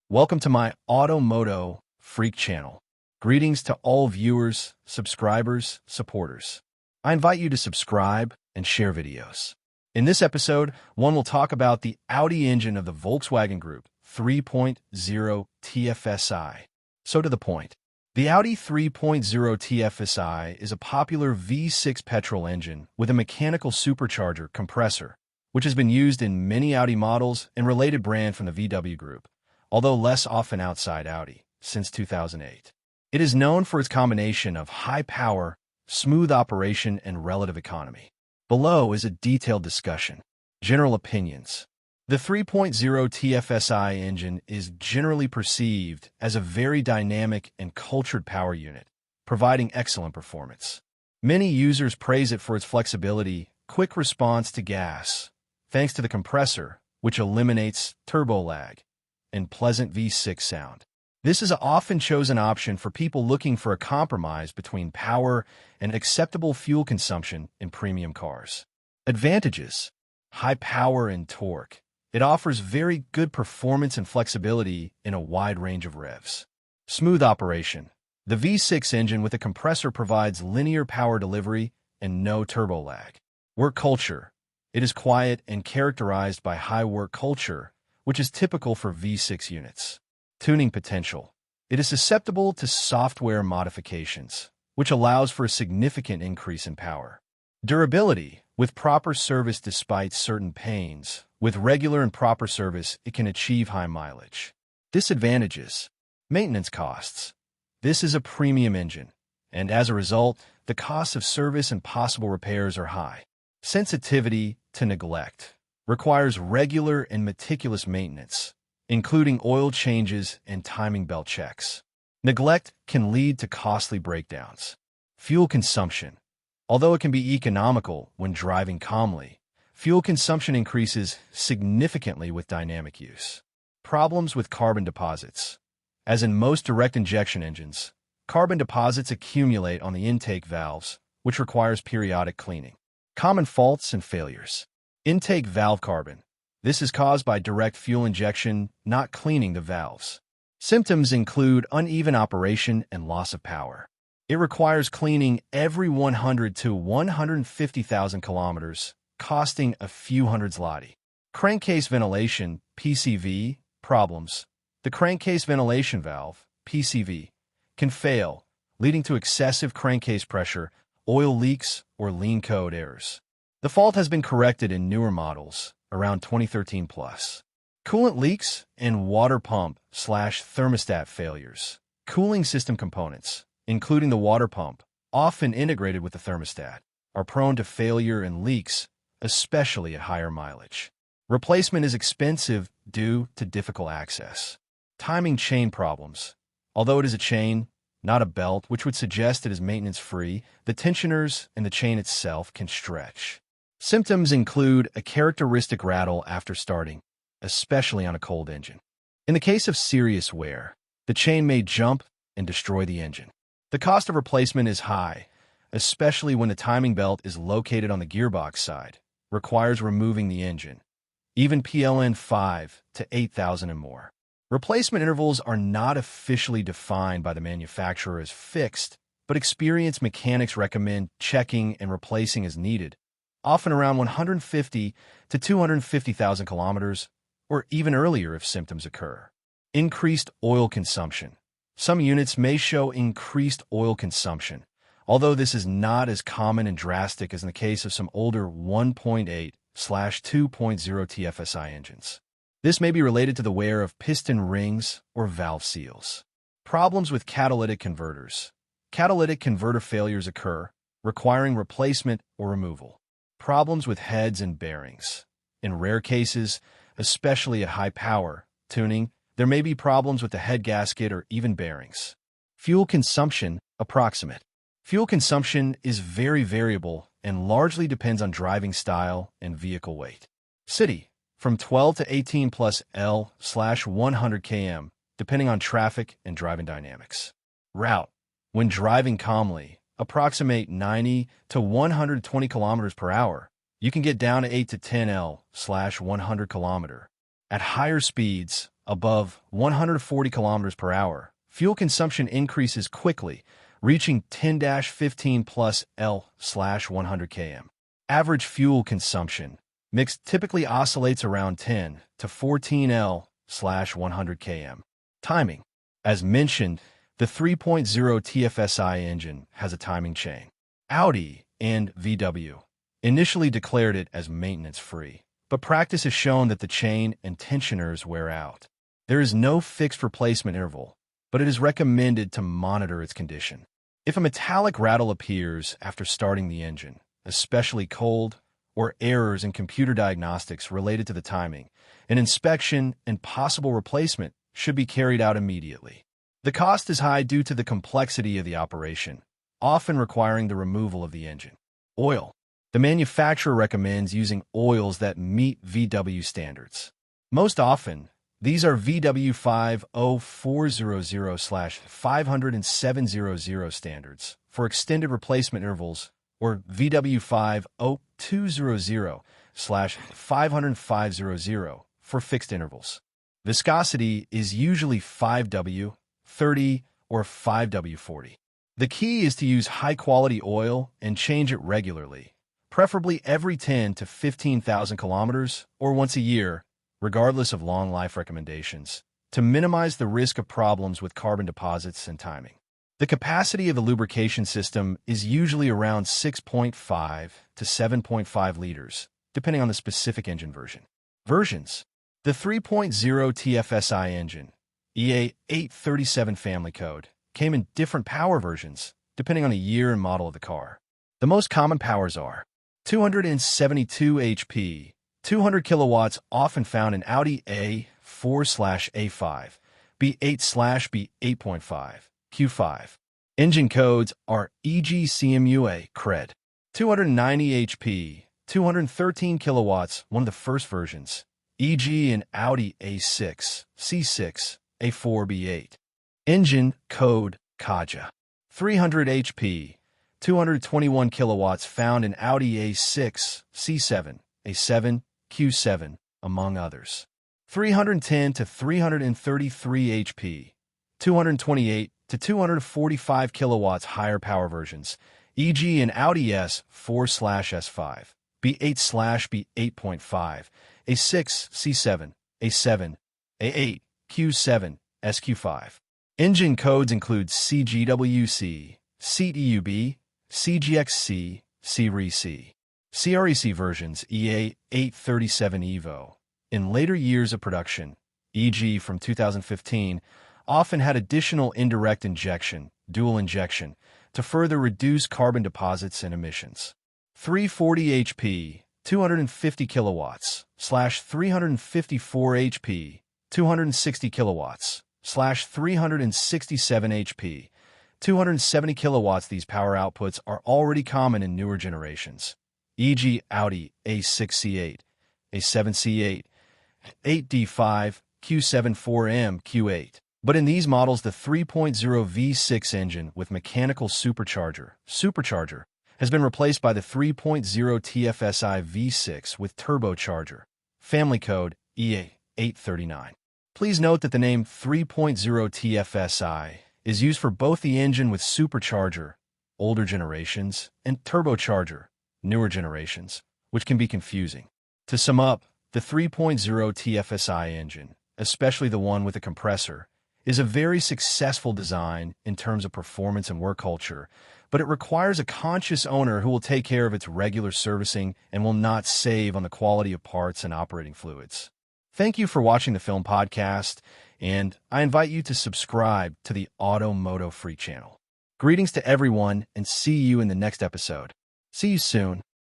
Welcome to my MOTO Freak channel. Greetings to all viewers, subscribers, supporters. I invite you to subscribe and share videos. In this episode, one will talk about the Audi engine of the Volkswagen Group, 3.0 Tfsi. So to the point. The Audi 3.0 Tfsi is a popular V6 petrol engine with a mechanical supercharger compressor, which has been used in many Audi models and related brand from the VW Group, although less often outside Audi, since 2008. It is known for its combination of high power, smooth operation, and relative economy. Below is a detailed discussion. General opinions. The 3.0 Tfsi engine is generally perceived as a very dynamic and cultured power unit, providing excellent performance. Many users praise it for its flexibility, quick response to gas, thanks to the compressor, which eliminates turbo lag, and pleasant V6 sound. This is an often chosen option for people looking for a compromise between power and acceptable fuel consumption in premium cars. Advantages: high power and torque. It offers very good performance and flexibility in a wide range of revs. Smooth operation. The V6 engine with a compressor provides linear power delivery and no turbo lag. Work culture. It is quiet and characterized by high work culture, which is typical for V6 units. Tuning potential. It is susceptible to software modifications, which allows for a significant increase in power. Durability. With proper service despite certain pains, with regular and proper service, it can achieve high mileage. Disadvantages. Maintenance costs. This is a premium engine, and as a result, the costs of service and possible repairs are high. Sensitivity to neglect. Requires regular and meticulous maintenance, including oil changes and timing belt checks. Neglect can lead to costly breakdowns. Fuel consumption. Although it can be economical when driving calmly, fuel consumption increases significantly with dynamic use. Problems with carbon deposits. As in most direct injection engines, carbon deposits accumulate on the intake valves, which requires periodic cleaning. Common faults and failures. Intake valve carbon. This is caused by direct fuel injection not cleaning the valves. Symptoms include uneven operation and loss of power. It requires cleaning every 100 to 150,000 kilometers, costing a few hundred zloty. Crankcase ventilation, PCV, problems. The crankcase ventilation valve, PCV, can fail, leading to excessive crankcase pressure, oil leaks, or lean code errors. The fault has been corrected in newer models, around 2013 plus. Coolant leaks and water pump/thermostat failures. Cooling system components, including the water pump, often integrated with the thermostat, are prone to failure and leaks, especially at higher mileage. Replacement is expensive due to difficult access. Timing chain problems. Although it is a chain, not a belt, which would suggest it is maintenance-free, the tensioners and the chain itself can stretch. Symptoms include a characteristic rattle after starting, especially on a cold engine. In the case of serious wear, the chain may jump and destroy the engine. The cost of replacement is high, especially when the timing belt is located on the gearbox side, requires removing the engine, even PLN 5 to 8,000 and more. Replacement intervals are not officially defined by the manufacturer as fixed, but experienced mechanics recommend checking and replacing as needed, often around 150 to 250,000 kilometers, or even earlier if symptoms occur. Increased oil consumption. Some units may show increased oil consumption, although this is not as common and drastic as in the case of some older 1.8/2.0 Tfsi engines. This may be related to the wear of piston rings or valve seals. Problems with catalytic converters. Catalytic converter failures occur, requiring replacement or removal. Problems with heads and bearings. In rare cases, especially at high power tuning, there may be problems with the head gasket or even bearings. Fuel consumption, approximate. Fuel consumption is very variable and largely depends on driving style and vehicle weight. City, from 12 to 18 plus L/100 km, depending on traffic and driving dynamics. Route, when driving calmly, approximate 90 to 120 kilometers per hour. You can get down to 8 to 10 L/100 km. At higher speeds, above 140 kilometers per hour, fuel consumption increases quickly, reaching 10-15 plus L/100 km. Average fuel consumption mix typically oscillates around 10 to 14 L/100 km. Timing. As mentioned, the 3.0 Tfsi engine has a timing chain. Audi and VW initially declared it as maintenance-free, but practice has shown that the chain and tensioners wear out. There is no fixed replacement interval, but it is recommended to monitor its condition. If a metallic rattle appears after starting the engine, especially cold, or errors in computer diagnostics related to the timing, an inspection and possible replacement should be carried out immediately. The cost is high due to the complexity of the operation, often requiring the removal of the engine. Oil. The manufacturer recommends using oils that meet VW standards. Most often, these are VW 50400/50700 standards for extended replacement intervals, or VW 50200/50500 for fixed intervals. Viscosity is usually 5W30 or 5W40. The key is to use high-quality oil and change it regularly, preferably every 10 to 15,000 kilometers or once a year, regardless of long life recommendations, to minimize the risk of problems with carbon deposits and timing. The capacity of the lubrication system is usually around 6.5 to 7.5 liters, depending on the specific engine version. Versions. The 3.0 Tfsi engine, EA837 family code, came in different power versions, depending on the year and model of the car. The most common powers are 272 HP, 200 kilowatts, often found in Audi A4/A5, B8/B8.5, Q5. Engine codes are EG-CMUA CRED. 290 HP, 213 kilowatts, one of the first versions, e.g. in Audi A6, C6, A4, B8. Engine code KAJA. 300 HP, 221 kilowatts, found in Audi A6, C7, A7, Q7, among others. 310 to 333 HP, 228 to 245 kilowatts, higher power versions, e.g. in Audi S4/S5, B8/B8.5, A6, C7, A7, A8, Q7, SQ5. Engine codes include CGWC, CEUB, CGXC, CREC. CREC versions EA837 EVO, in later years of production, e.g. from 2015, often had additional indirect injection, dual injection, to further reduce carbon deposits and emissions. 340 HP, 250 kilowatts, /354 HP, 260 kilowatts, /367 HP, 270 kilowatts. These power outputs are already common in newer generations, e.g. Audi A6C8, A7C8, 8D5, Q7 4M, Q8. But in these models, the 3.0 V6 engine with mechanical supercharger has been replaced by the 3.0 Tfsi V6 with turbocharger, family code EA839. Please note that the name 3.0 Tfsi is used for both the engine with supercharger, older generations, and turbocharger, newer generations, which can be confusing. To sum up, the 3.0 Tfsi engine, especially the one with a compressor, is a very successful design in terms of performance and work culture, but it requires a conscious owner who will take care of its regular servicing and will not save on the quality of parts and operating fluids. Thank you for watching the Film Podcast, and I invite you to subscribe to the MOTO Free channel. Greetings to everyone, and see you in the next episode. See you soon.